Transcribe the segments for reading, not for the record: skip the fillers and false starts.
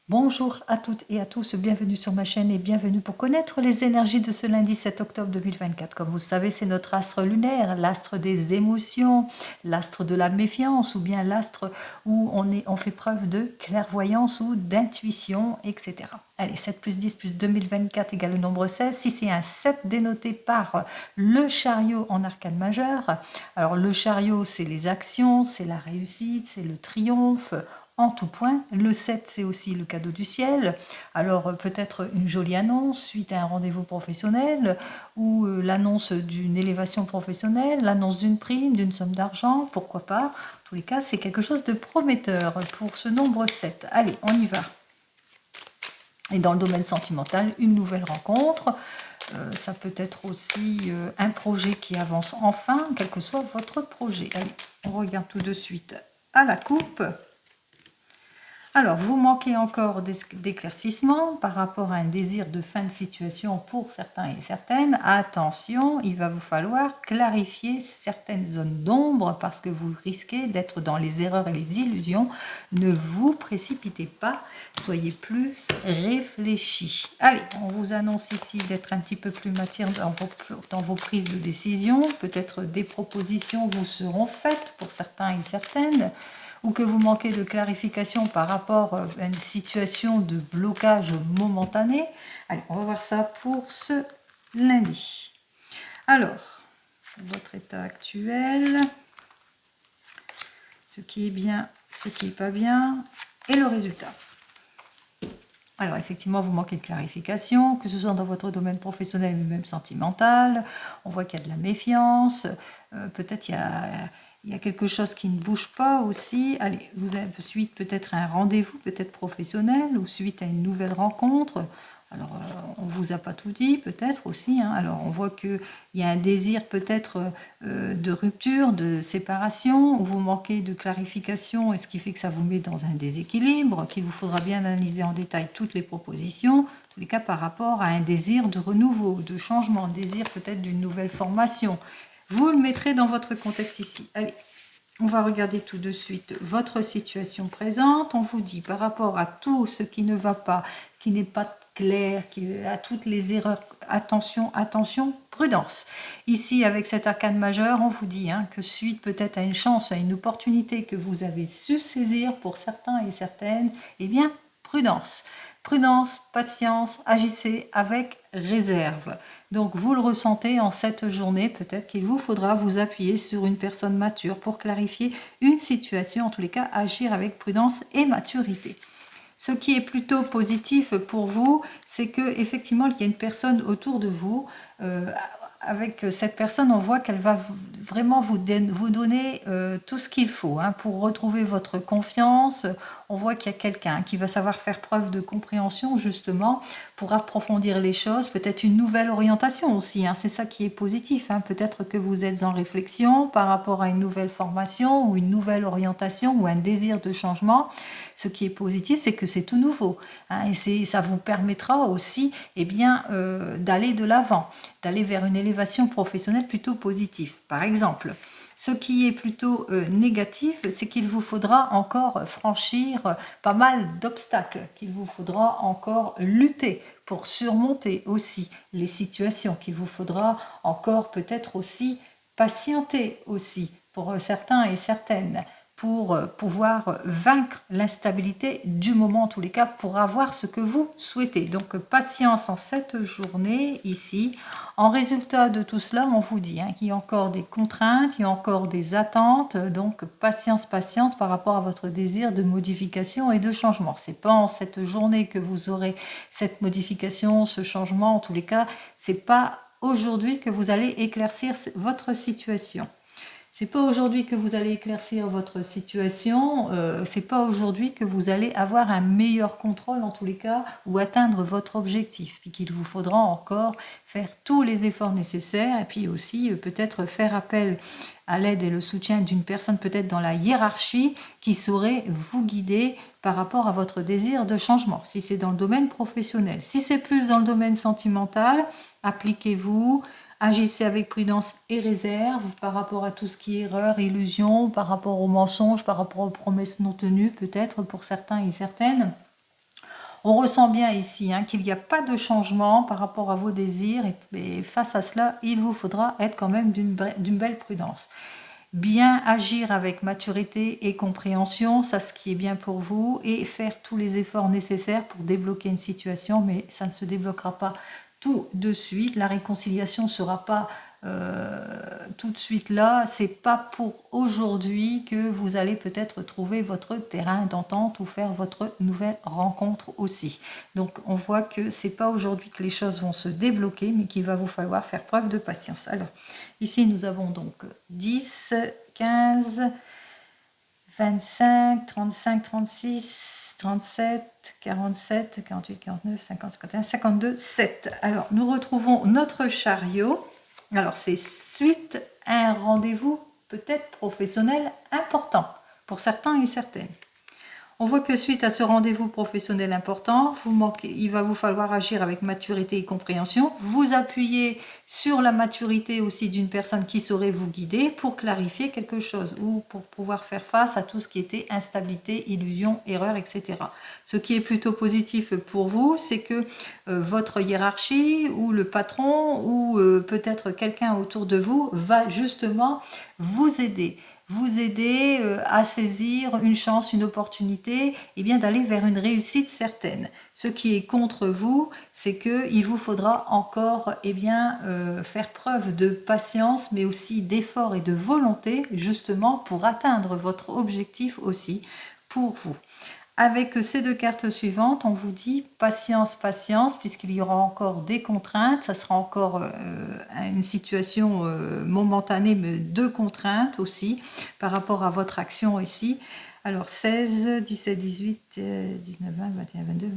Bonjour à toutes et à tous, bienvenue sur ma chaîne et bienvenue pour connaître les énergies de ce lundi 7 octobre 2024. Comme vous savez, c'est notre astre lunaire, l'astre des émotions, l'astre de la méfiance ou bien l'astre où on fait preuve de clairvoyance ou d'intuition, etc. Allez, 7 plus 10 plus 2024 égale le nombre 16. Si c'est un 7 dénoté par le chariot en arcane majeur, alors le chariot c'est les actions, c'est la réussite, c'est le triomphe, en tout point. Le 7, c'est aussi le cadeau du ciel. Alors peut-être une jolie annonce suite à un rendez-vous professionnel ou l'annonce d'une élévation professionnelle, l'annonce d'une prime, d'une somme d'argent, pourquoi pas. En tous les cas, c'est quelque chose de prometteur pour ce nombre 7. Allez, on y va. Et dans le domaine sentimental, une nouvelle rencontre. Ça peut être aussi un projet qui avance enfin, quel que soit votre projet. Allez, on regarde tout de suite à la coupe. Alors, vous manquez encore d'éclaircissement par rapport à un désir de fin de situation pour certains et certaines. Attention, il va vous falloir clarifier certaines zones d'ombre parce que vous risquez d'être dans les erreurs et les illusions. Ne vous précipitez pas, soyez plus réfléchis. Allez, on vous annonce ici d'être un petit peu plus mature dans vos prises de décision. Peut-être des propositions vous seront faites pour certains et certaines, ou que vous manquez de clarification par rapport à une situation de blocage momentané. Allez, on va voir ça pour ce lundi. Alors, votre état actuel, ce qui est bien, ce qui n'est pas bien, et le résultat. Alors effectivement, vous manquez de clarification, que ce soit dans votre domaine professionnel ou même sentimental. On voit qu'il y a de la méfiance, peut-être il y a quelque chose qui ne bouge pas aussi. Allez, vous avez suite peut-être à un rendez-vous, peut-être professionnel, ou suite à une nouvelle rencontre. Alors, on ne vous a pas tout dit, peut-être aussi. Alors, on voit qu'il y a un désir peut-être de rupture, de séparation, où vous manquez de clarification, et ce qui fait que ça vous met dans un déséquilibre, qu'il vous faudra bien analyser en détail toutes les propositions, en tous les cas par rapport à un désir de renouveau, de changement, désir peut-être d'une nouvelle formation. Vous le mettrez dans votre contexte ici. Allez, on va regarder tout de suite votre situation présente. On vous dit par rapport à tout ce qui ne va pas, qui n'est pas clair, à toutes les erreurs, attention, attention, prudence. Ici, avec cet arcane majeur, on vous dit que suite peut-être à une chance, à une opportunité que vous avez su saisir pour certains et certaines, eh bien, prudence. Prudence, patience, agissez avec réserve. Donc vous le ressentez en cette journée, peut-être qu'il vous faudra vous appuyer sur une personne mature pour clarifier une situation, en tous les cas agir avec prudence et maturité. Ce qui est plutôt positif pour vous, c'est que effectivement il y a une personne autour de vous. Avec cette personne, on voit qu'elle va vraiment vous donner tout ce qu'il faut pour retrouver votre confiance. On voit qu'il y a quelqu'un qui va savoir faire preuve de compréhension justement pour approfondir les choses, peut-être une nouvelle orientation aussi. C'est ça qui est positif. Peut-être que vous êtes en réflexion par rapport à une nouvelle formation ou une nouvelle orientation ou un désir de changement. Ce qui est positif, c'est que c'est tout nouveau. Et ça vous permettra aussi d'aller de l'avant, d'aller vers une élévation professionnelle plutôt positive. Par exemple, ce qui est plutôt négatif, c'est qu'il vous faudra encore franchir pas mal d'obstacles, qu'il vous faudra encore lutter pour surmonter aussi les situations, qu'il vous faudra encore peut-être aussi patienter aussi pour certains et certaines, pour pouvoir vaincre l'instabilité du moment, en tous les cas, pour avoir ce que vous souhaitez. Donc, patience en cette journée, ici. En résultat de tout cela, on vous dit qu'il y a encore des contraintes, il y a encore des attentes. Donc, patience, patience par rapport à votre désir de modification et de changement. C'est pas en cette journée que vous aurez cette modification, ce changement. En tous les cas, c'est pas aujourd'hui que vous allez éclaircir votre situation. C'est pas aujourd'hui que vous allez éclaircir votre situation, c'est pas aujourd'hui que vous allez avoir un meilleur contrôle en tous les cas ou atteindre votre objectif, puis qu'il vous faudra encore faire tous les efforts nécessaires et puis aussi peut-être faire appel à l'aide et le soutien d'une personne peut-être dans la hiérarchie qui saurait vous guider par rapport à votre désir de changement, si c'est dans le domaine professionnel. Si c'est plus dans le domaine sentimental, appliquez-vous, agissez avec prudence et réserve par rapport à tout ce qui est erreur, illusion, par rapport aux mensonges, par rapport aux promesses non tenues, peut-être pour certains et certaines. On ressent bien ici hein, qu'il n'y a pas de changement par rapport à vos désirs et face à cela, il vous faudra être quand même d'une belle prudence. Bien agir avec maturité et compréhension, ça ce qui est bien pour vous, et faire tous les efforts nécessaires pour débloquer une situation, mais ça ne se débloquera pas tout de suite. La réconciliation ne sera pas tout de suite là. C'est pas pour aujourd'hui que vous allez peut-être trouver votre terrain d'entente ou faire votre nouvelle rencontre aussi. Donc on voit que c'est pas aujourd'hui que les choses vont se débloquer, mais qu'il va vous falloir faire preuve de patience. Alors ici nous avons donc 10, 15, 25, 35, 36, 37, 47, 48, 49, 50, 51, 52, 7. Alors, nous retrouvons notre chariot. Alors, c'est suite à un rendez-vous peut-être professionnel important pour certains et certaines. On voit que suite à ce rendez-vous professionnel important, il va vous falloir agir avec maturité et compréhension. Vous appuyez sur la maturité aussi d'une personne qui saurait vous guider pour clarifier quelque chose ou pour pouvoir faire face à tout ce qui était instabilité, illusion, erreur, etc. Ce qui est plutôt positif pour vous, c'est que votre hiérarchie ou le patron ou peut-être quelqu'un autour de vous va justement vous aider à saisir une chance, une opportunité, et bien d'aller vers une réussite certaine. Ce qui est contre vous, c'est qu'il vous faudra encore faire preuve de patience, mais aussi d'effort et de volonté, justement, pour atteindre votre objectif aussi pour vous. Avec ces deux cartes suivantes, on vous dit patience, patience, puisqu'il y aura encore des contraintes. Ça sera encore une situation momentanée, mais de contraintes aussi, par rapport à votre action ici. Alors 16, 17, 18, 19, 20, 21, 22,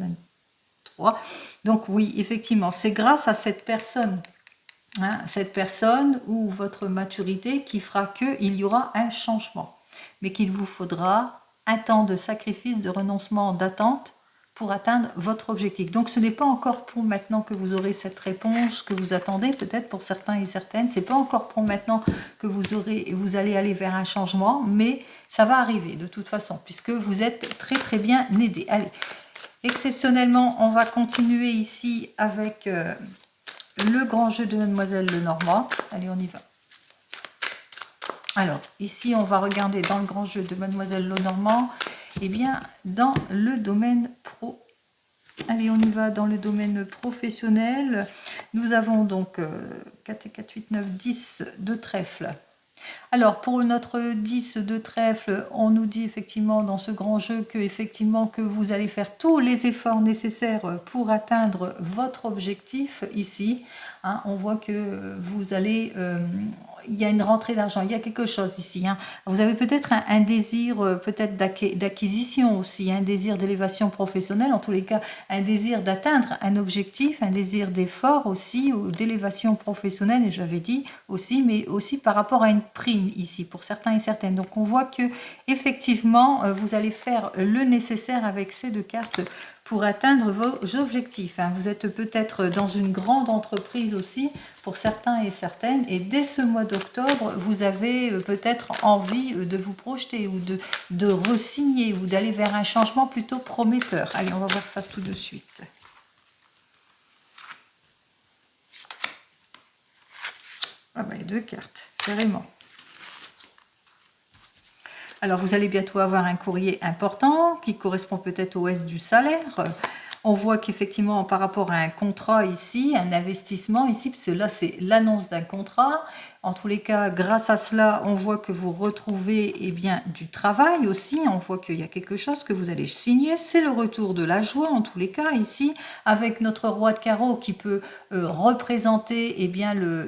23. Donc oui, effectivement, c'est grâce à cette personne ou votre maturité qui fera qu'il y aura un changement, mais qu'il vous faudra un temps de sacrifice, de renoncement, d'attente pour atteindre votre objectif. Donc ce n'est pas encore pour maintenant que vous aurez cette réponse que vous attendez, peut-être pour certains et certaines, c'est pas encore pour maintenant que vous allez aller vers un changement, mais ça va arriver de toute façon, puisque vous êtes très très bien aidé. Allez, exceptionnellement, on va continuer ici avec le grand jeu de Mademoiselle Lenormand. Allez, on y va. Alors, ici, on va regarder dans le grand jeu de Mademoiselle Lenormand, eh bien, dans le domaine pro. Allez, on y va dans le domaine professionnel. Nous avons donc 4, 4, 8, 9, 10 de trèfle. Alors, pour notre 10 de trèfle, on nous dit effectivement dans ce grand jeu que vous allez faire tous les efforts nécessaires pour atteindre votre objectif ici. Hein, on voit que vous allez... il y a une rentrée d'argent, il y a quelque chose ici. Hein. Vous avez peut-être un désir peut-être d'acquisition aussi, un désir d'élévation professionnelle, en tous les cas un désir d'atteindre un objectif, un désir d'effort aussi, ou d'élévation professionnelle, et j'avais dit aussi, mais aussi par rapport à une prime ici, pour certains et certaines. Donc on voit que effectivement vous allez faire le nécessaire avec ces deux cartes pour atteindre vos objectifs. Vous êtes peut-être dans une grande entreprise aussi, pour certains et certaines, et dès ce mois d'octobre, vous avez peut-être envie de vous projeter ou de re-signer ou d'aller vers un changement plutôt prometteur. Allez, on va voir ça tout de suite. Ah ben, deux cartes, carrément. Alors, vous allez bientôt avoir un courrier important qui correspond peut-être au S du salaire. On voit qu'effectivement, par rapport à un contrat ici, un investissement ici, parce que là, c'est l'annonce d'un contrat. En tous les cas, grâce à cela, on voit que vous retrouvez du travail aussi. On voit qu'il y a quelque chose que vous allez signer. C'est le retour de la joie, en tous les cas, ici, avec notre roi de carreau qui peut représenter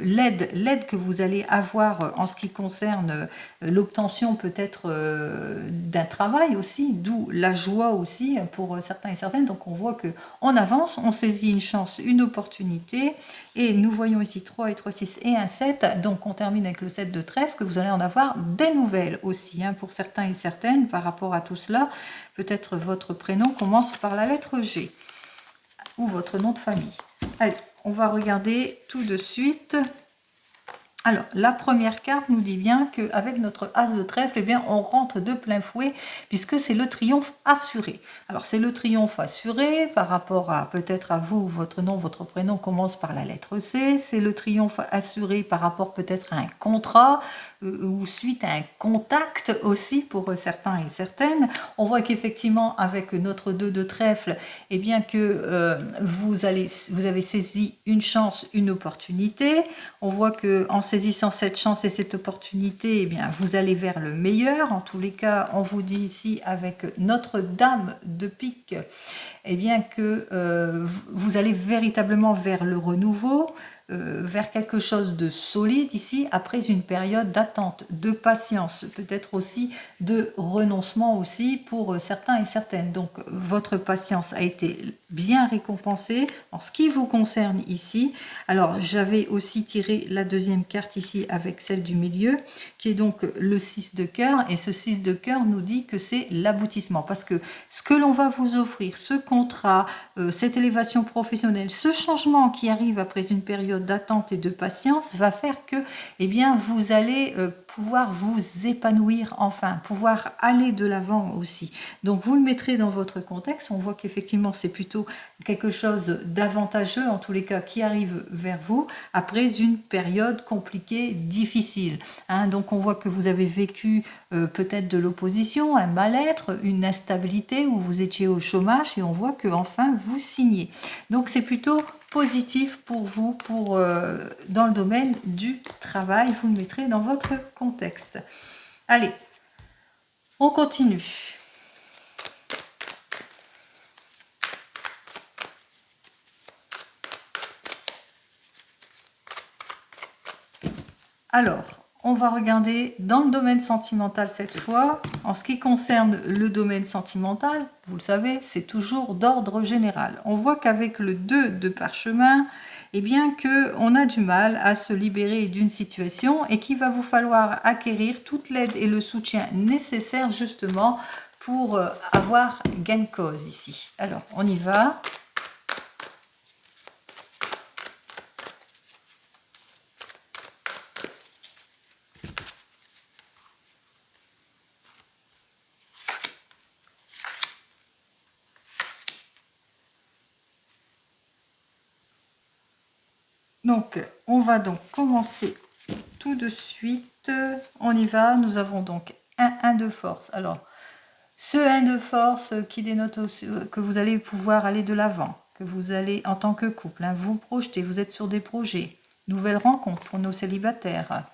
l'aide que vous allez avoir en ce qui concerne l'obtention peut-être d'un travail aussi, d'où la joie aussi pour certains et certaines. Donc on voit qu'on avance, on saisit une chance, une opportunité, et nous voyons ici 3 et 3, 6 et un 7, donc on termine avec le 7 de trèfle, que vous allez en avoir des nouvelles aussi, pour certains et certaines par rapport à tout cela. Peut-être votre prénom commence par la lettre G, ou votre nom de famille. Allez, on va regarder tout de suite Alors, la première carte nous dit bien qu'avec notre as de trèfle, eh bien, on rentre de plein fouet puisque c'est le triomphe assuré. Alors, c'est le triomphe assuré par rapport à peut-être à vous, votre nom, votre prénom commence par la lettre C. C'est le triomphe assuré par rapport peut-être à un contrat ou suite à un contact aussi pour certains et certaines. On voit qu'effectivement, avec notre 2 de trèfle, eh bien que vous avez saisi une chance, une opportunité. On voit qu'en saisissant cette chance et cette opportunité, eh bien, vous allez vers le meilleur. En tous les cas, on vous dit ici avec notre dame de pique, eh bien que vous allez véritablement vers le renouveau, vers quelque chose de solide ici, après une période d'attente, de patience, peut-être aussi de renoncement aussi pour certains et certaines. Donc votre patience a été bien récompensée en ce qui vous concerne ici. Alors j'avais aussi tiré la deuxième carte ici avec celle du milieu, qui est donc le 6 de cœur, et ce 6 de cœur nous dit que c'est l'aboutissement, parce que ce que l'on va vous offrir, ce contrat, cette élévation professionnelle, ce changement qui arrive après une période d'attente et de patience va faire que eh bien, vous allez pouvoir vous épanouir enfin, pouvoir aller de l'avant aussi. Donc vous le mettrez dans votre contexte, on voit qu'effectivement c'est plutôt quelque chose d'avantageux, en tous les cas qui arrive vers vous après une période compliquée, difficile. Hein, donc on voit que vous avez vécu peut-être de l'opposition, un mal-être, une instabilité où vous étiez au chômage et on voit que enfin vous signez. Donc c'est plutôt positif pour vous dans le domaine du travail. Vous le mettrez dans votre contexte. Allez, on continue. Alors, on va regarder dans le domaine sentimental cette fois. En ce qui concerne le domaine sentimental, vous le savez, c'est toujours d'ordre général. On voit qu'avec le 2 de parchemin, eh bien qu'on a du mal à se libérer d'une situation et qu'il va vous falloir acquérir toute l'aide et le soutien nécessaires justement pour avoir gain de cause ici. Alors, on y va. Donc, on va donc commencer tout de suite. On y va. Nous avons donc un 1 de force. Alors, ce 1 de force qui dénote aussi, que vous allez pouvoir aller de l'avant, que vous allez, en tant que couple, hein, vous projeter, vous êtes sur des projets, nouvelles rencontres pour nos célibataires.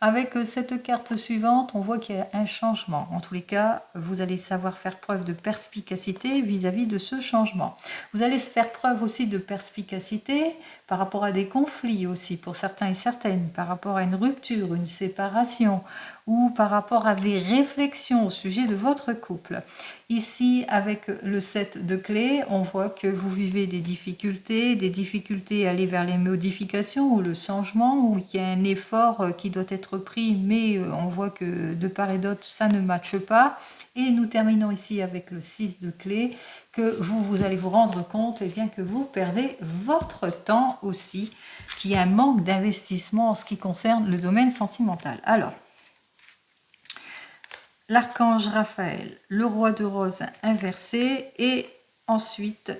Avec cette carte suivante, on voit qu'il y a un changement. En tous les cas, vous allez savoir faire preuve de perspicacité vis-à-vis de ce changement. Vous allez faire preuve aussi de perspicacité par rapport à des conflits aussi, pour certains et certaines, par rapport à une rupture, une séparation, ou par rapport à des réflexions au sujet de votre couple. Ici, avec le 7 de clés, on voit que vous vivez des difficultés à aller vers les modifications ou le changement, ou qu'il y a un effort qui doit être pris, mais on voit que de part et d'autre, ça ne matche pas. Et nous terminons ici avec le 6 de clés, que vous allez vous rendre compte bien que vous perdez votre temps aussi, qu'il y a un manque d'investissement en ce qui concerne le domaine sentimental. Alors, l'archange Raphaël, le roi de rose inversé et ensuite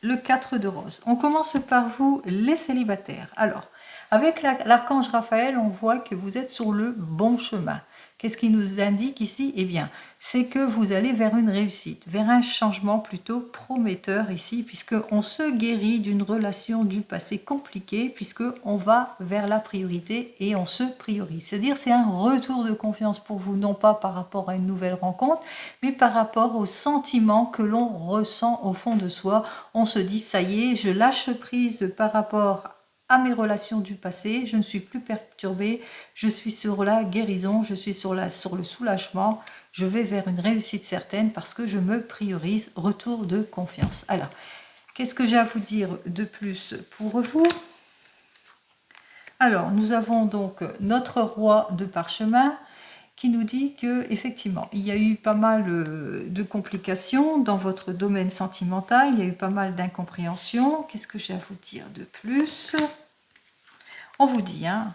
le 4 de rose. On commence par vous, les célibataires. Alors, avec l'archange Raphaël, on voit que vous êtes sur le bon chemin. Qu'est-ce qui nous indique ici? Eh bien, c'est que vous allez vers une réussite, vers un changement plutôt prometteur ici, puisqu'on se guérit d'une relation du passé compliquée, puisqu'on va vers la priorité et on se priorise. C'est-à-dire c'est un retour de confiance pour vous, non pas par rapport à une nouvelle rencontre, mais par rapport au sentiment que l'on ressent au fond de soi. On se dit, ça y est, je lâche prise par rapport à mes relations du passé, je ne suis plus perturbée, je suis sur la guérison, je suis sur le soulagement, je vais vers une réussite certaine parce que je me priorise, retour de confiance. Alors, qu'est-ce que j'ai à vous dire de plus pour vous? Alors, nous avons donc notre roi de parchemin qui nous dit que effectivement, il y a eu pas mal de complications dans votre domaine sentimental, il y a eu pas mal d'incompréhensions. Qu'est-ce que j'ai à vous dire de plus? On vous dit, hein,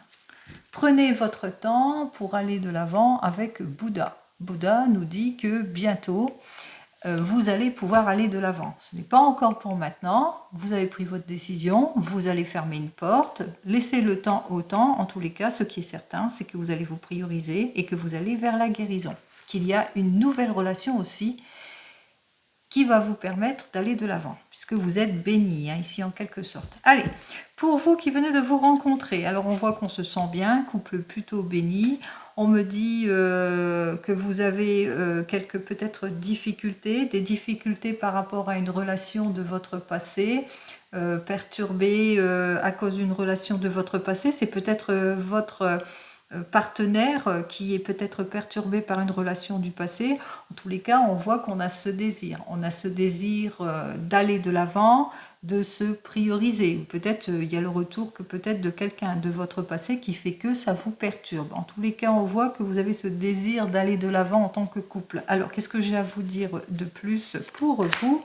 Prenez votre temps pour aller de l'avant avec Bouddha. Bouddha nous dit que bientôt, vous allez pouvoir aller de l'avant. Ce n'est pas encore pour maintenant, vous avez pris votre décision, vous allez fermer une porte, laissez le temps au temps. En tous les cas, ce qui est certain, c'est que vous allez vous prioriser et que vous allez vers la guérison. Qu'il y a une nouvelle relation aussi qui va vous permettre d'aller de l'avant, puisque vous êtes béni, hein, ici en quelque sorte. Allez, pour vous qui venez de vous rencontrer, alors on voit qu'on se sent bien, couple plutôt béni. On me dit que vous avez quelques peut-être difficultés, des difficultés par rapport à une relation de votre passé, perturbée à cause d'une relation de votre passé. C'est peut-être votre partenaire qui est peut-être perturbé par une relation du passé. En tous les cas, on voit qu'on a ce désir. On a ce désir d'aller de l'avant, de se prioriser. Peut-être il y a le retour que peut-être de quelqu'un de votre passé qui fait que ça vous perturbe. En tous les cas, on voit que vous avez ce désir d'aller de l'avant en tant que couple. Alors, qu'est-ce que j'ai à vous dire de plus pour vous ?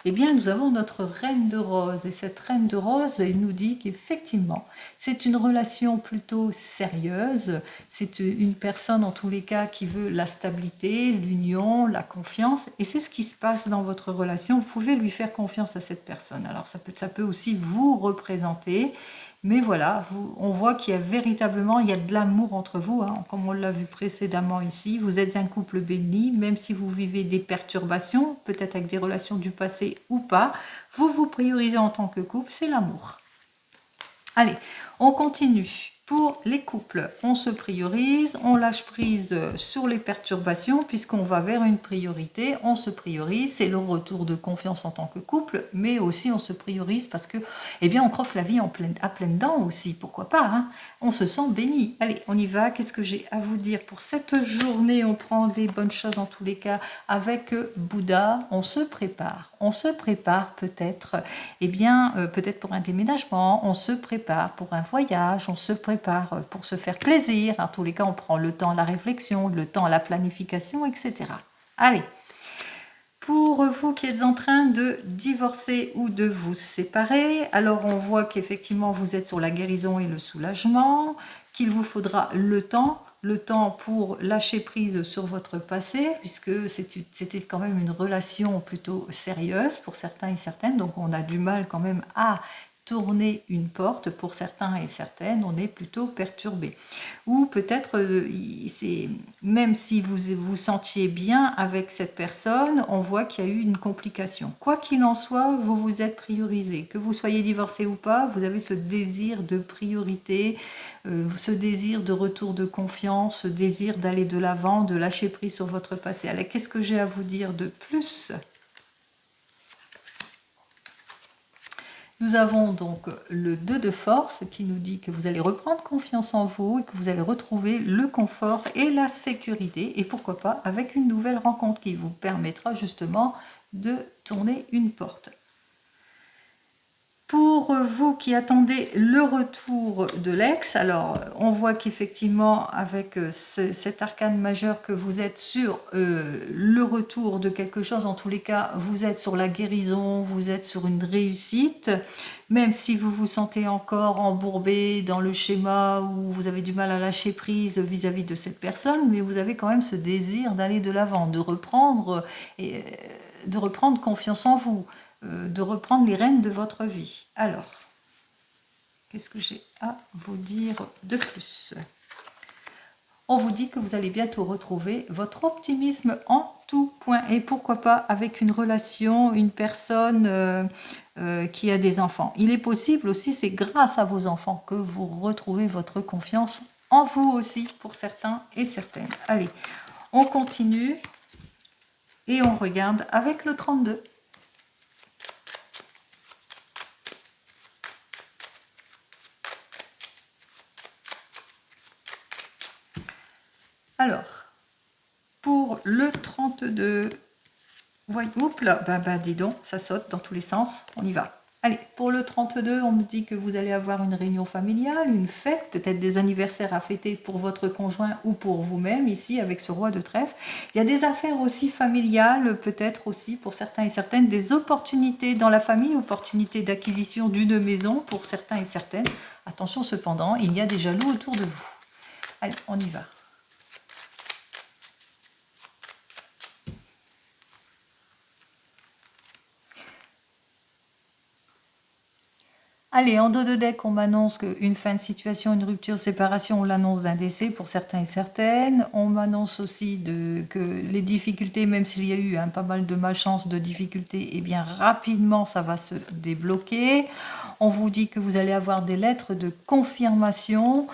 Eh bien, nous avons notre reine de rose. Et cette reine de rose, elle nous dit qu'effectivement, c'est une relation plutôt sérieuse. C'est une personne, en tous les cas, qui veut la stabilité, l'union, la confiance. Et c'est ce qui se passe dans votre relation. Vous pouvez lui faire confiance à cette personne. Alors, ça peut aussi vous représenter. Mais voilà, on voit qu'il y a véritablement, il y a de l'amour entre vous, hein, comme on l'a vu précédemment ici. Vous êtes un couple béni, même si vous vivez des perturbations, peut-être avec des relations du passé ou pas, vous vous priorisez en tant que couple, c'est l'amour. Allez, on continue. Pour les couples, on se priorise, on lâche prise sur les perturbations puisqu'on va vers une priorité, on se priorise, c'est le retour de confiance en tant que couple, mais aussi on se priorise parce que, eh bien, on croque la vie à pleines dents aussi, pourquoi pas, hein. On se sent béni. Allez, on y va, qu'est-ce que j'ai à vous dire pour cette journée? On prend des bonnes choses en tous les cas avec Bouddha, on se prépare peut-être, eh bien, peut-être pour un déménagement, on se prépare pour un voyage, on se prépare pour se faire plaisir. En tous les cas, on prend le temps à la réflexion, le temps à la planification, etc. Allez, pour vous qui êtes en train de divorcer ou de vous séparer, alors on voit qu'effectivement vous êtes sur la guérison et le soulagement, qu'il vous faudra le temps pour lâcher prise sur votre passé, puisque c'était quand même une relation plutôt sérieuse pour certains et certaines, donc on a du mal quand même à tourner une porte. Pour certains et certaines, on est plutôt perturbé. Ou peut-être, même si vous vous sentiez bien avec cette personne, on voit qu'il y a eu une complication. Quoi qu'il en soit, vous vous êtes priorisé. Que vous soyez divorcé ou pas, vous avez ce désir de priorité, ce désir de retour de confiance, ce désir d'aller de l'avant, de lâcher prise sur votre passé. Alors, qu'est-ce que j'ai à vous dire de plus ? Nous avons donc le 2 de force qui nous dit que vous allez reprendre confiance en vous et que vous allez retrouver le confort et la sécurité, et pourquoi pas avec une nouvelle rencontre qui vous permettra justement de tourner une porte. Pour vous qui attendez le retour de l'ex, alors on voit qu'effectivement avec cet arcane majeur que vous êtes sur le retour de quelque chose, en tous les cas vous êtes sur la guérison, vous êtes sur une réussite, même si vous vous sentez encore embourbé dans le schéma où vous avez du mal à lâcher prise vis-à-vis de cette personne, mais vous avez quand même ce désir d'aller de l'avant, de reprendre confiance en vous, de reprendre les rênes de votre vie. Alors, qu'est-ce que j'ai à vous dire de plus? On vous dit que vous allez bientôt retrouver votre optimisme en tout point. Et pourquoi pas avec une relation, une personne qui a des enfants. Il est possible aussi, c'est grâce à vos enfants que vous retrouvez votre confiance en vous aussi, pour certains et certaines. Allez, on continue et on regarde avec le 32. Alors, pour le 32, oups là, dis donc, ça saute dans tous les sens, on y va. Allez, pour le 32, on me dit que vous allez avoir une réunion familiale, une fête, peut-être des anniversaires à fêter pour votre conjoint ou pour vous-même, ici avec ce roi de trèfle. Il y a des affaires aussi familiales, peut-être aussi pour certains et certaines, des opportunités dans la famille, opportunités d'acquisition d'une maison pour certains et certaines. Attention cependant, il y a des jaloux autour de vous. Allez, on y va. Allez, en dos de deck, on m'annonce qu'une fin de situation, une rupture, séparation, ou l'annonce d'un décès pour certains et certaines. On m'annonce aussi que les difficultés, même s'il y a eu pas mal de malchance, de difficultés, eh bien rapidement ça va se débloquer. On vous dit que vous allez avoir des lettres de confirmation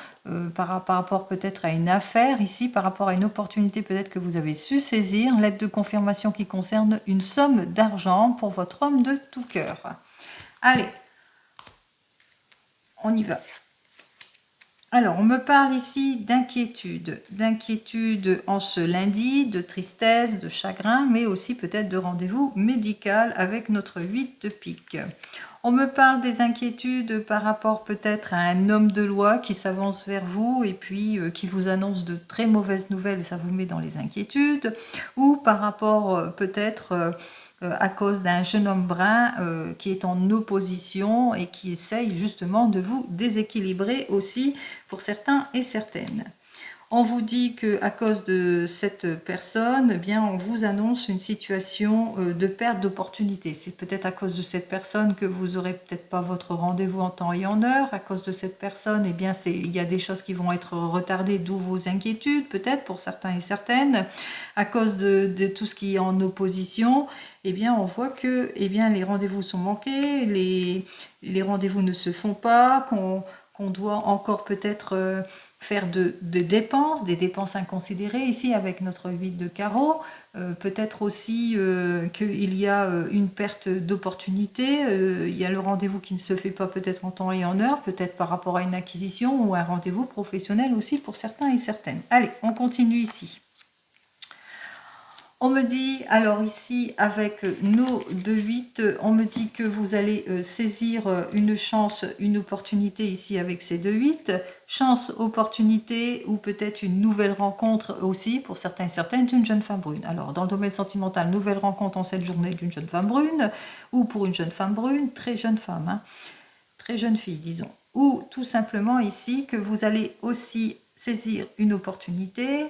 par rapport peut-être à une affaire, ici par rapport à une opportunité peut-être que vous avez su saisir. Lettre de confirmation qui concerne une somme d'argent pour votre homme de tout cœur. Allez, on y va. Alors, on me parle ici d'inquiétude en ce lundi, de tristesse, de chagrin, mais aussi peut-être de rendez-vous médical avec notre 8 de pique. On me parle des inquiétudes par rapport peut-être à un homme de loi qui s'avance vers vous et puis qui vous annonce de très mauvaises nouvelles et ça vous met dans les inquiétudes, ou par rapport peut-être à cause d'un jeune homme brun qui est en opposition et qui essaye justement de vous déséquilibrer aussi pour certains et certaines. On vous dit qu'à cause de cette personne, eh bien, on vous annonce une situation de perte d'opportunité. C'est peut-être à cause de cette personne que vous n'aurez peut-être pas votre rendez-vous en temps et en heure. À cause de cette personne, eh bien, il y a des choses qui vont être retardées, d'où vos inquiétudes, peut-être pour certains et certaines. À cause de tout ce qui est en opposition, eh bien, on voit que eh bien, les rendez-vous sont manqués, les rendez-vous ne se font pas, qu'on doit encore peut-être faire des dépenses inconsidérées, ici avec notre 8 de carreau, peut-être aussi qu'il y a une perte d'opportunité, il y a le rendez-vous qui ne se fait pas peut-être en temps et en heure, peut-être par rapport à une acquisition ou un rendez-vous professionnel aussi pour certains et certaines. Allez, on continue ici. On me dit, alors ici, avec nos 2-8, on me dit que vous allez saisir une chance, une opportunité ici avec ces 2-8. Chance, opportunité ou peut-être une nouvelle rencontre aussi, pour certains et certaines, d'une jeune femme brune. Alors, dans le domaine sentimental, nouvelle rencontre en cette journée d'une jeune femme brune, ou pour une jeune femme brune, très jeune femme, hein, très jeune fille, disons. Ou tout simplement ici, que vous allez aussi saisir une opportunité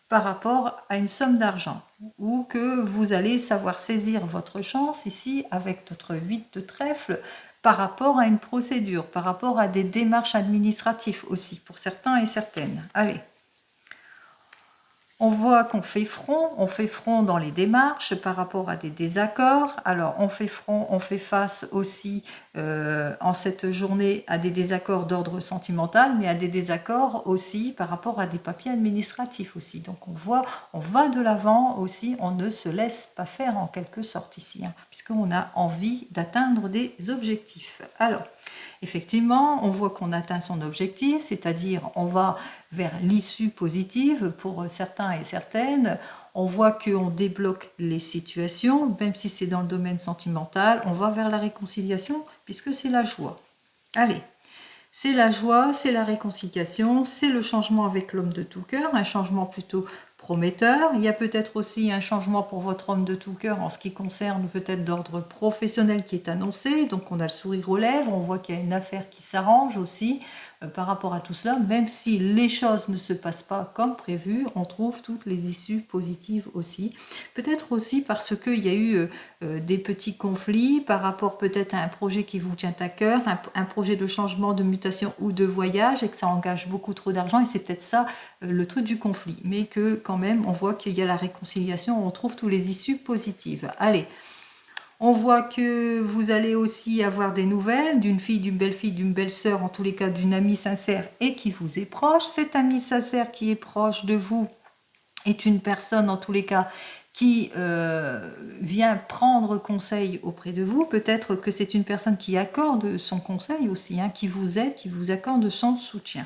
par rapport à une somme d'argent, ou que vous allez savoir saisir votre chance ici avec notre 8 de trèfle par rapport à une procédure, par rapport à des démarches administratives aussi, pour certains et certaines. Allez. On voit qu'on fait front dans les démarches par rapport à des désaccords. Alors, on fait front, on fait face aussi en cette journée à des désaccords d'ordre sentimental, mais à des désaccords aussi par rapport à des papiers administratifs aussi. Donc, on voit, on va de l'avant aussi, on ne se laisse pas faire en quelque sorte ici, hein, puisqu'on a envie d'atteindre des objectifs. Alors, effectivement, on voit qu'on atteint son objectif, c'est-à-dire on va vers l'issue positive pour certains et certaines. On voit qu'on débloque les situations, même si c'est dans le domaine sentimental, on va vers la réconciliation puisque c'est la joie. Allez, c'est la joie, c'est la réconciliation, c'est le changement avec l'homme de tout cœur, un changement plutôt prometteur. Il y a peut-être aussi un changement pour votre homme de tout cœur en ce qui concerne peut-être d'ordre professionnel qui est annoncé. Donc on a le sourire aux lèvres, on voit qu'il y a une affaire qui s'arrange aussi par rapport à tout cela. Même si les choses ne se passent pas comme prévu, on trouve toutes les issues positives aussi. Peut-être aussi parce qu'il y a eu des petits conflits par rapport peut-être à un projet qui vous tient à cœur, un projet de changement, de mutation ou de voyage et que ça engage beaucoup trop d'argent et c'est peut-être ça le truc du conflit. Mais que quand même on voit qu'il y a la réconciliation, on trouve toutes les issues positives. Allez, on voit que vous allez aussi avoir des nouvelles d'une fille, d'une belle-fille, d'une belle-sœur, en tous les cas d'une amie sincère et qui vous est proche. Cette amie sincère qui est proche de vous est une personne en tous les cas qui vient prendre conseil auprès de vous. Peut-être que c'est une personne qui accorde son conseil aussi, hein, qui vous aide, qui vous accorde son soutien.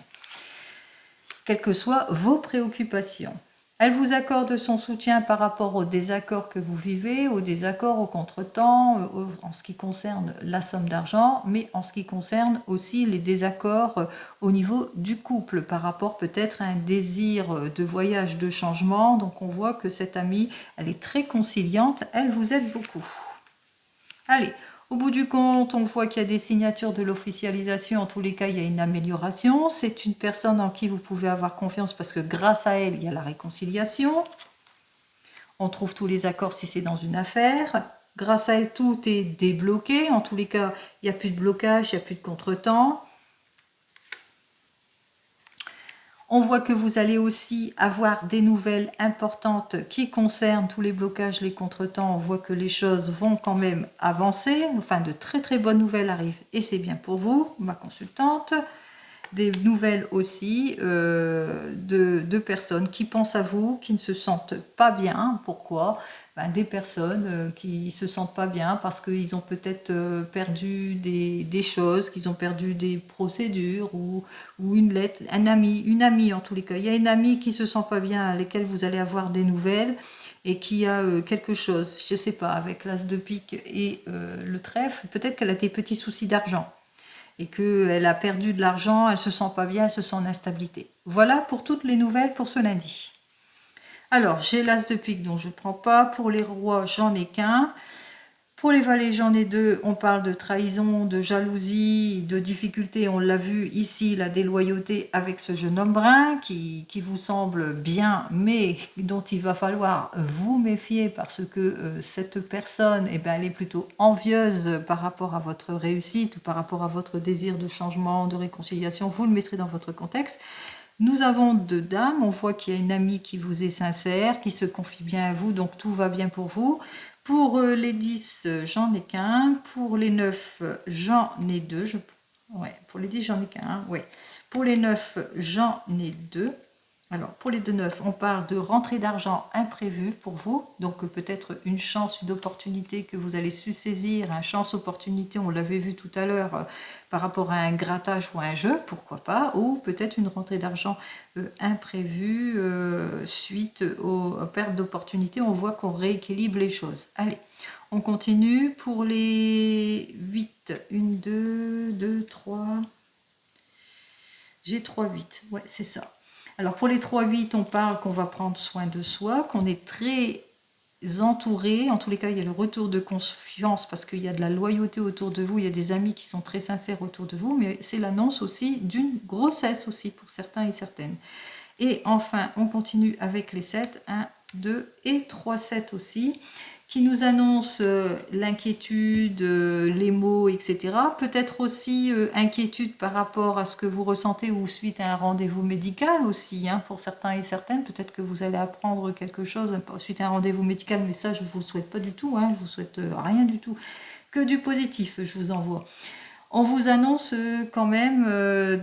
Quelles que soient vos préoccupations. Elle vous accorde son soutien par rapport aux désaccords que vous vivez, aux désaccords, aux contretemps, en ce qui concerne la somme d'argent, mais en ce qui concerne aussi les désaccords au niveau du couple, par rapport peut-être à un désir de voyage, de changement. Donc on voit que cette amie, elle est très conciliante, elle vous aide beaucoup. Allez, au bout du compte, on voit qu'il y a des signatures de l'officialisation. En tous les cas, il y a une amélioration. C'est une personne en qui vous pouvez avoir confiance parce que grâce à elle, il y a la réconciliation. On trouve tous les accords si c'est dans une affaire. Grâce à elle, tout est débloqué. En tous les cas, il n'y a plus de blocage, il n'y a plus de contretemps. On voit que vous allez aussi avoir des nouvelles importantes qui concernent tous les blocages, les contretemps. On voit que les choses vont quand même avancer. Enfin, de très très bonnes nouvelles arrivent et c'est bien pour vous, ma consultante. Des nouvelles aussi de personnes qui pensent à vous, qui ne se sentent pas bien. Pourquoi? Des personnes qui se sentent pas bien parce qu'ils ont peut-être perdu des choses, qu'ils ont perdu des procédures ou une lettre, une amie en tous les cas. Il y a une amie qui se sent pas bien, à laquelle vous allez avoir des nouvelles et qui a quelque chose, je sais pas, avec l'as de pique et le trèfle, peut-être qu'elle a des petits soucis d'argent et qu'elle a perdu de l'argent, elle se sent pas bien, elle se sent en instabilité. Voilà pour toutes les nouvelles pour ce lundi. Alors, j'ai l'as de pique, donc je ne prends pas. Pour les rois, j'en ai qu'un. Pour les valets, j'en ai deux. On parle de trahison, de jalousie, de difficulté. On l'a vu ici, la déloyauté avec ce jeune homme brun qui vous semble bien, mais dont il va falloir vous méfier parce que cette personne, eh ben, elle est plutôt envieuse par rapport à votre réussite ou par rapport à votre désir de changement, de réconciliation. Vous le mettrez dans votre contexte. Nous avons deux dames, on voit qu'il y a une amie qui vous est sincère, qui se confie bien à vous, donc tout va bien pour vous. Pour les 10, j'en ai qu'un. Pour les 9, j'en ai deux. Ouais, pour les 10, j'en ai qu'un. Ouais. Pour les 9, j'en ai deux. Alors, pour les 2 9, on parle de rentrée d'argent imprévue pour vous. Donc, peut-être une chance, une opportunité que vous allez su saisir. Un chance-opportunité, on l'avait vu tout à l'heure, par rapport à un grattage ou un jeu, pourquoi pas. Ou peut-être une rentrée d'argent imprévue suite aux pertes d'opportunités. On voit qu'on rééquilibre les choses. Allez, on continue. Pour les 8, 1, 2, 2, 3. J'ai 3, 8. Ouais, c'est ça. Alors pour les 3-8, on parle qu'on va prendre soin de soi, qu'on est très entouré. En tous les cas, il y a le retour de confiance parce qu'il y a de la loyauté autour de vous. Il y a des amis qui sont très sincères autour de vous, mais c'est l'annonce aussi d'une grossesse aussi pour certains et certaines. Et enfin, on continue avec les 7. 1, 2 et 3 7 aussi, qui nous annoncent l'inquiétude, les maux, etc. Peut-être aussi inquiétude par rapport à ce que vous ressentez ou suite à un rendez-vous médical aussi, hein, pour certains et certaines. Peut-être que vous allez apprendre quelque chose suite à un rendez-vous médical, mais ça, je ne vous le souhaite pas du tout. Hein, je vous souhaite rien du tout. Que du positif, je vous envoie. On vous annonce quand même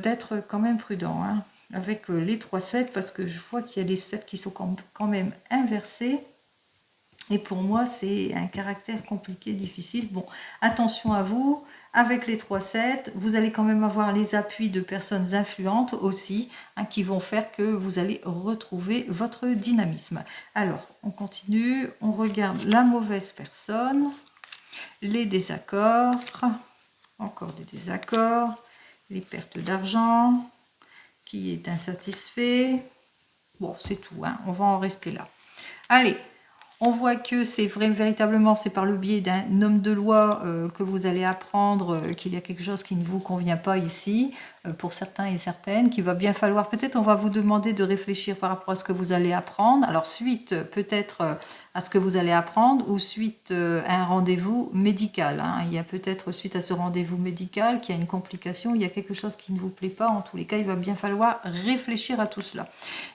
d'être quand même prudent, hein, avec les 3 7, parce que je vois qu'il y a les 7 qui sont quand même inversés. Et pour moi, c'est un caractère compliqué, difficile. Bon, attention à vous. Avec les 3 7, vous allez quand même avoir les appuis de personnes influentes aussi, hein, qui vont faire que vous allez retrouver votre dynamisme. Alors, on continue. On regarde la mauvaise personne, les désaccords, encore des désaccords, les pertes d'argent, qui est insatisfait. Bon, c'est tout, hein, on va en rester là. Allez, on voit que c'est véritablement, c'est par le biais d'un homme de loi que vous allez apprendre qu'il y a quelque chose qui ne vous convient pas ici, pour certains et certaines, qu'il va bien falloir, peut-être on va vous demander de réfléchir par rapport à ce que vous allez apprendre. Alors suite peut-être à ce que vous allez apprendre ou suite à un rendez-vous médical. Hein. Il y a peut-être suite à ce rendez-vous médical qu'il y a une complication, il y a quelque chose qui ne vous plaît pas. En tous les cas, il va bien falloir réfléchir à tout cela.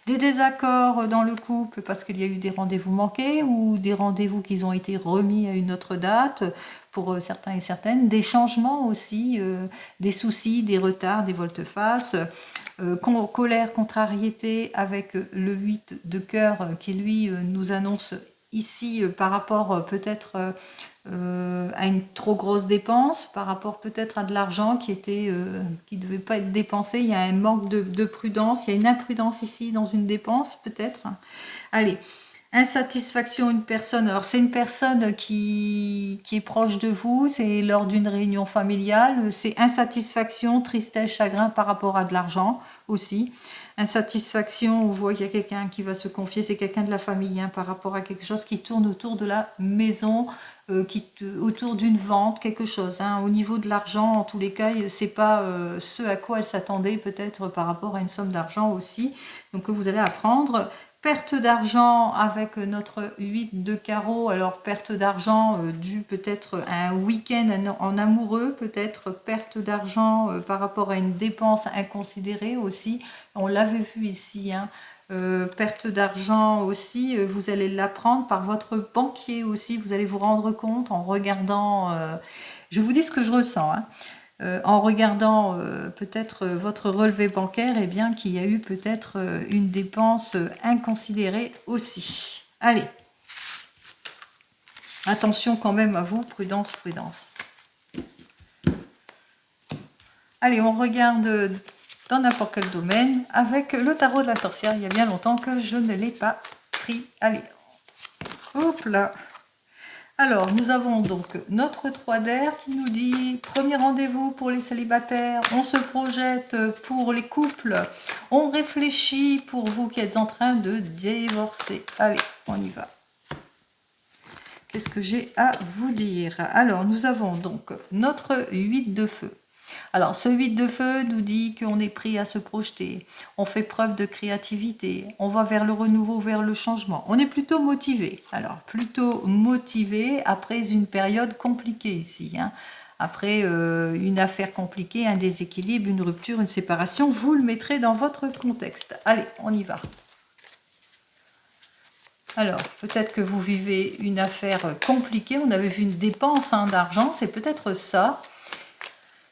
Des désaccords dans le couple parce qu'il y a eu des rendez-vous manqués ou des rendez-vous qui ont été remis à une autre date pour certains et certaines. Des changements aussi, des soucis, des retards, des volte-face. Colère, contrariété avec le 8 de cœur qui lui nous annonce ici par rapport peut-être à une trop grosse dépense, par rapport peut-être à de l'argent qui devait pas être dépensé. Il y a un manque de prudence, il y a une imprudence ici dans une dépense peut-être. Allez, insatisfaction, une personne. Alors c'est une personne qui est proche de vous, c'est lors d'une réunion familiale. C'est insatisfaction, tristesse, chagrin par rapport à de l'argent aussi. Insatisfaction, on voit qu'il y a quelqu'un qui va se confier, c'est quelqu'un de la famille, hein, par rapport à quelque chose qui tourne autour de la maison, autour d'une vente, quelque chose. Hein. Au niveau de l'argent, en tous les cas, c'est pas ce à quoi elle s'attendait, peut-être par rapport à une somme d'argent aussi. Donc vous allez apprendre. Perte d'argent avec notre 8 de carreau. Alors perte d'argent due peut-être à un week-end en amoureux, peut-être perte d'argent par rapport à une dépense inconsidérée aussi. On l'avait vu ici, hein. Perte d'argent aussi, vous allez l'apprendre par votre banquier aussi. Vous allez vous rendre compte en regardant, je vous dis ce que je ressens, hein. En regardant peut-être votre relevé bancaire, eh bien qu'il y a eu peut-être une dépense inconsidérée aussi. Allez, attention quand même à vous, prudence, prudence. Allez, on regarde dans n'importe quel domaine avec le tarot de la sorcière. Il y a bien longtemps que je ne l'ai pas pris. Allez, hop là. Alors, nous avons donc notre 3 d'air qui nous dit premier rendez-vous pour les célibataires, on se projette pour les couples, on réfléchit pour vous qui êtes en train de divorcer. Allez, on y va. Qu'est-ce que j'ai à vous dire? Alors, nous avons donc notre 8 de feu. Alors, ce 8 de feu nous dit qu'on est prêt à se projeter, on fait preuve de créativité, on va vers le renouveau, vers le changement. On est plutôt motivé. Alors, plutôt motivé après une période compliquée ici. Hein. Après une affaire compliquée, un déséquilibre, une rupture, une séparation, vous le mettrez dans votre contexte. Allez, on y va. Alors, peut-être que vous vivez une affaire compliquée. On avait vu une dépense d'argent, c'est peut-être ça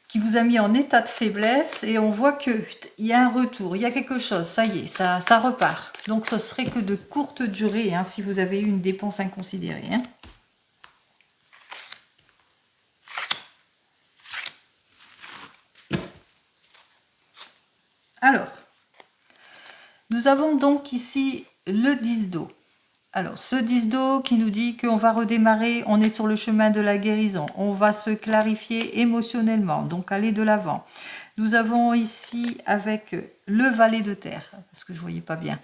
qui vous a mis en état de faiblesse et on voit qu'il y a un retour, il y a quelque chose, ça y est, ça repart. Donc ce serait que de courte durée hein, si vous avez eu une dépense inconsidérée. Hein. Alors, nous avons donc ici le 10 d'eau. Alors, ce 10 d'eau qui nous dit qu'on va redémarrer, on est sur le chemin de la guérison, on va se clarifier émotionnellement, donc aller de l'avant. Nous avons ici avec le valet de terre, parce que je ne voyais pas bien.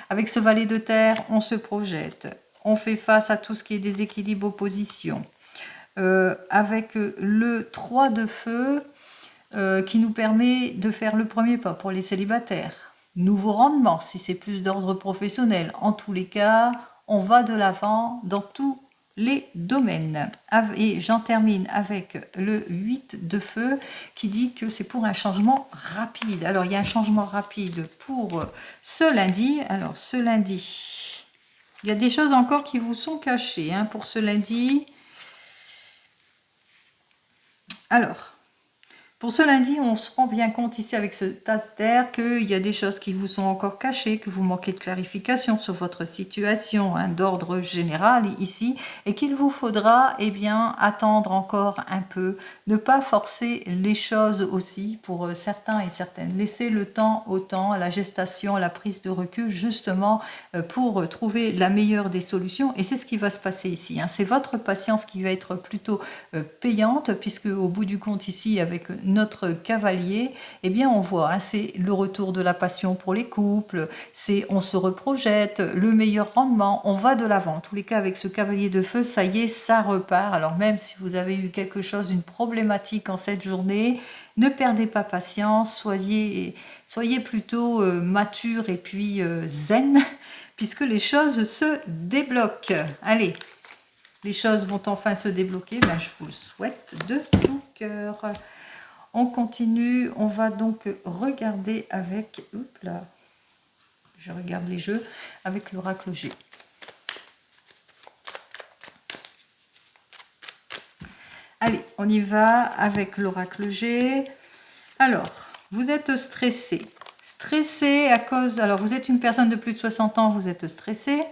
Avec ce valet de terre, on se projette, on fait face à tout ce qui est déséquilibre, opposition. Avec le 3 de feu qui nous permet de faire le premier pas pour les célibataires. Nouveau rendement, si c'est plus d'ordre professionnel. En tous les cas, on va de l'avant dans tous les domaines. Et j'en termine avec le 8 de feu qui dit que c'est pour un changement rapide. Alors, il y a un changement rapide pour ce lundi. Alors, ce lundi, il y a des choses encore qui vous sont cachées hein, pour ce lundi. Alors, pour ce lundi, on se rend bien compte ici avec ce tasse d'air qu'il y a des choses qui vous sont encore cachées, que vous manquez de clarification sur votre situation hein, d'ordre général ici et qu'il vous faudra eh bien, attendre encore un peu, ne pas forcer les choses aussi pour certains et certaines. Laisser le temps au temps, à la gestation, à la prise de recul justement pour trouver la meilleure des solutions et c'est ce qui va se passer ici. Hein. C'est votre patience qui va être plutôt payante puisque au bout du compte ici avec notre cavalier, eh bien on voit, hein, c'est le retour de la passion pour les couples, c'est on se reprojette, le meilleur rendement, on va de l'avant. En tous les cas, avec ce cavalier de feu, ça y est, ça repart. Alors même si vous avez eu quelque chose, une problématique en cette journée, ne perdez pas patience, soyez plutôt mature et puis zen, puisque les choses se débloquent. Allez, les choses vont enfin se débloquer, ben, je vous le souhaite de tout cœur. On continue, on va donc regarder avec, oups là, je regarde les jeux, avec l'oracle G. Allez, on y va avec l'oracle G. Alors, vous êtes stressé. Stressé à cause, alors vous êtes une personne de plus de 60 ans, vous êtes stressé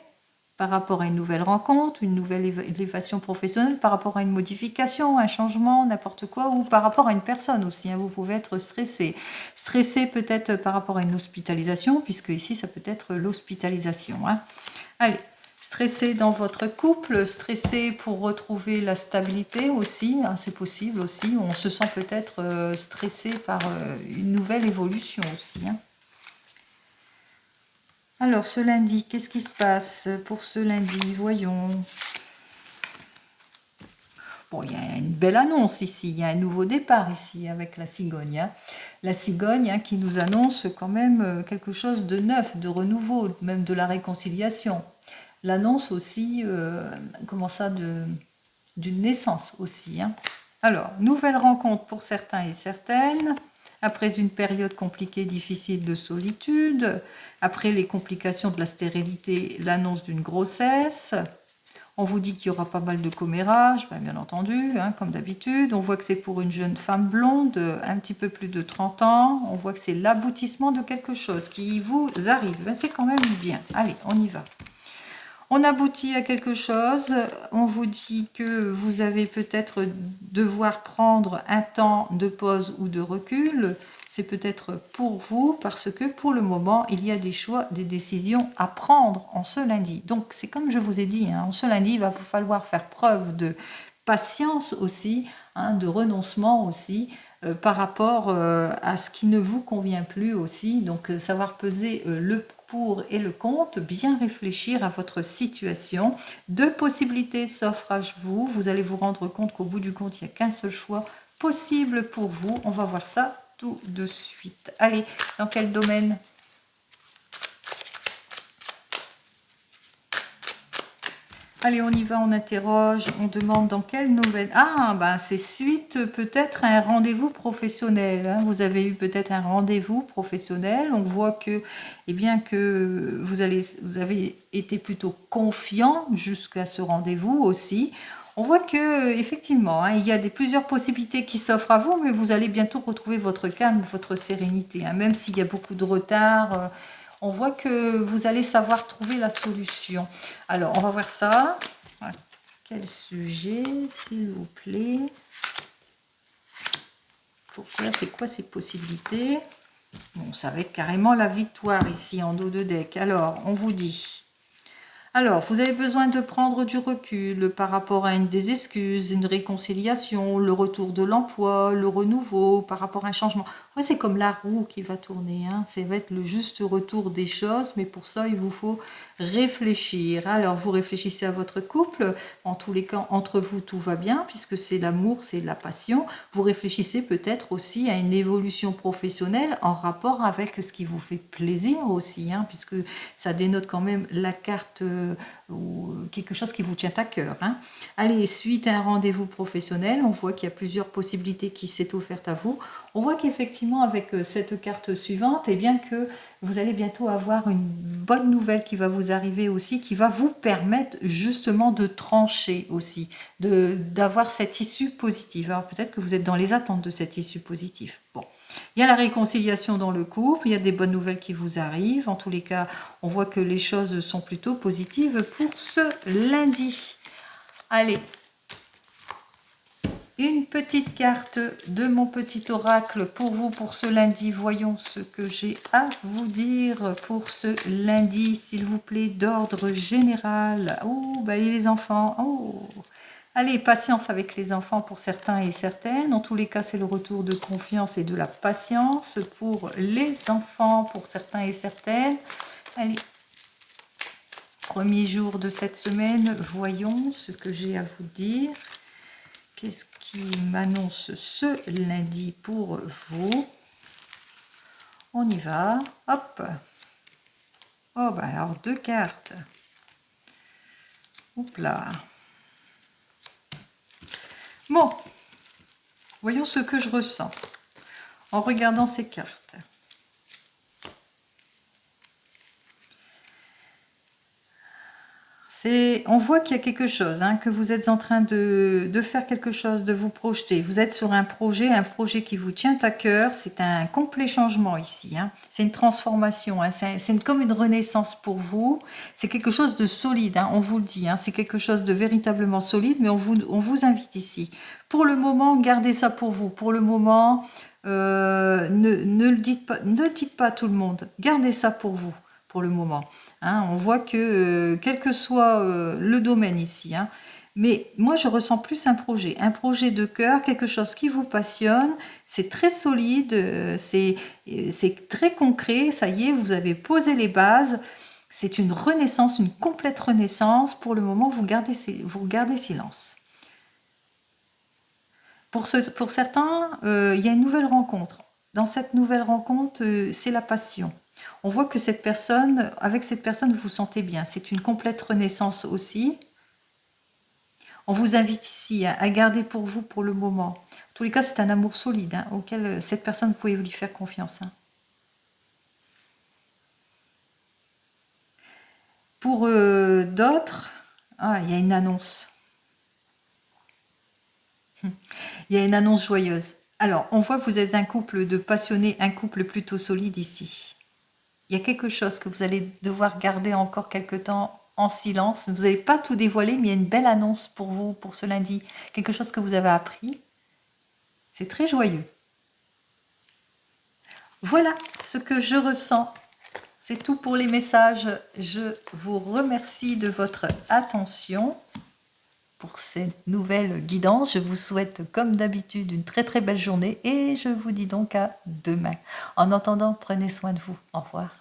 par rapport à une nouvelle rencontre, une nouvelle élévation professionnelle, par rapport à une modification, un changement, n'importe quoi, ou par rapport à une personne aussi. Hein. Vous pouvez être stressé. Stressé peut-être par rapport à une hospitalisation, puisque ici, ça peut être l'hospitalisation. Hein. Allez, stressé dans votre couple, stressé pour retrouver la stabilité aussi, hein, c'est possible aussi. On se sent peut-être stressé par une nouvelle évolution aussi. Hein. Alors, ce lundi, qu'est-ce qui se passe pour ce lundi? Voyons. Bon, il y a une belle annonce ici, il y a un nouveau départ ici avec la cigogne. Hein. La cigogne hein, qui nous annonce quand même quelque chose de neuf, de renouveau, même de la réconciliation. L'annonce aussi, comment ça, d'une naissance aussi. Hein. Alors, nouvelle rencontre pour certains et certaines. Après une période compliquée, difficile de solitude, après les complications de la stérilité, l'annonce d'une grossesse, on vous dit qu'il y aura pas mal de commérages, bien entendu, hein, comme d'habitude. On voit que c'est pour une jeune femme blonde, un petit peu plus de 30 ans. On voit que c'est l'aboutissement de quelque chose qui vous arrive. C'est quand même bien. Allez, on y va. On aboutit à quelque chose, on vous dit que vous allez peut-être devoir prendre un temps de pause ou de recul. C'est peut-être pour vous parce que pour le moment, il y a des choix, des décisions à prendre en ce lundi. Donc c'est comme je vous ai dit, hein, en ce lundi, il va vous falloir faire preuve de patience aussi, hein, de renoncement aussi. Par rapport à ce qui ne vous convient plus aussi, donc savoir peser le pour et le contre, bien réfléchir à votre situation. Deux possibilités s'offrent à vous. Vous allez vous rendre compte qu'au bout du compte, il n'y a qu'un seul choix possible pour vous. On va voir ça tout de suite. Allez, dans quel domaine ? Allez, on y va, on interroge, on demande dans quelle nouvelle... Ah, ben c'est suite peut-être à un rendez-vous professionnel. Hein. Vous avez eu peut-être un rendez-vous professionnel. On voit que, eh bien, que vous avez été plutôt confiant jusqu'à ce rendez-vous aussi. On voit que effectivement, hein, il y a plusieurs possibilités qui s'offrent à vous, mais vous allez bientôt retrouver votre calme, votre sérénité. Hein. Même s'il y a beaucoup de retard... on voit que vous allez savoir trouver la solution. Alors, on va voir ça. Voilà. Quel sujet, s'il vous plaît? Pourquoi? C'est quoi ces possibilités? Bon, ça va être carrément la victoire ici en dos de deck. Alors, on vous dit... Alors, vous avez besoin de prendre du recul par rapport à des excuses, une réconciliation, le retour de l'emploi, le renouveau, par rapport à un changement. Ouais, c'est comme la roue qui va tourner. Hein. Ça va être le juste retour des choses, mais pour ça, il vous faut réfléchir. Alors, vous réfléchissez à votre couple. En tous les cas, entre vous, tout va bien, puisque c'est l'amour, c'est la passion. Vous réfléchissez peut-être aussi à une évolution professionnelle en rapport avec ce qui vous fait plaisir aussi, hein, puisque ça dénote quand même la carte ou quelque chose qui vous tient à cœur. Hein. Allez, suite à un rendez-vous professionnel, on voit qu'il y a plusieurs possibilités qui s'est offerte à vous. On voit qu'effectivement, avec cette carte suivante, eh bien que vous allez bientôt avoir une bonne nouvelle qui va vous arriver aussi, qui va vous permettre justement de trancher aussi, d'avoir cette issue positive. Alors peut-être que vous êtes dans les attentes de cette issue positive. Bon. Il y a la réconciliation dans le couple, il y a des bonnes nouvelles qui vous arrivent. En tous les cas, on voit que les choses sont plutôt positives pour ce lundi. Allez, une petite carte de mon petit oracle pour vous pour ce lundi. Voyons ce que j'ai à vous dire pour ce lundi, s'il vous plaît, d'ordre général. Oh, bah les enfants, oh. Allez, patience avec les enfants pour certains et certaines. En tous les cas, c'est le retour de confiance et de la patience pour les enfants, pour certains et certaines. Allez, premier jour de cette semaine, voyons ce que j'ai à vous dire. Qu'est-ce qui m'annonce ce lundi pour vous? On y va. Hop. Oh, bah alors, deux cartes. Oups là. Bon. Voyons ce que je ressens en regardant ces cartes. On voit qu'il y a quelque chose, hein, que vous êtes en train de faire quelque chose, de vous projeter. Vous êtes sur un projet qui vous tient à cœur. C'est un complet changement ici. Hein. C'est une transformation. Hein. C'est comme une renaissance pour vous. C'est quelque chose de solide, hein, on vous le dit. Hein. C'est quelque chose de véritablement solide, mais on vous invite ici. Pour le moment, gardez ça pour vous. Pour le moment, ne le dites pas, ne dites pas à tout le monde. Gardez ça pour vous. Pour le moment. Hein, on voit que, quel que soit le domaine ici, hein, mais moi je ressens plus un projet de cœur, quelque chose qui vous passionne, c'est très solide, c'est très concret, ça y est, vous avez posé les bases, c'est une renaissance, une complète renaissance, pour le moment vous gardez silence. Pour certains, il y a une nouvelle rencontre. Dans cette nouvelle rencontre, c'est la passion. On voit que avec cette personne, vous vous sentez bien. C'est une complète renaissance aussi. On vous invite ici à garder pour vous pour le moment. En tous les cas, c'est un amour solide, hein, auquel cette personne, vous pouvez lui faire confiance. Hein. Pour d'autres, il y a une annonce. Il y a une annonce joyeuse. Alors, on voit que vous êtes un couple de passionnés, un couple plutôt solide ici. Il y a quelque chose que vous allez devoir garder encore quelque temps en silence. Vous n'allez pas tout dévoiler, mais il y a une belle annonce pour vous, pour ce lundi. Quelque chose que vous avez appris. C'est très joyeux. Voilà ce que je ressens. C'est tout pour les messages. Je vous remercie de votre attention pour cette nouvelle guidance. Je vous souhaite, comme d'habitude, une très très belle journée et je vous dis donc à demain. En attendant, prenez soin de vous. Au revoir.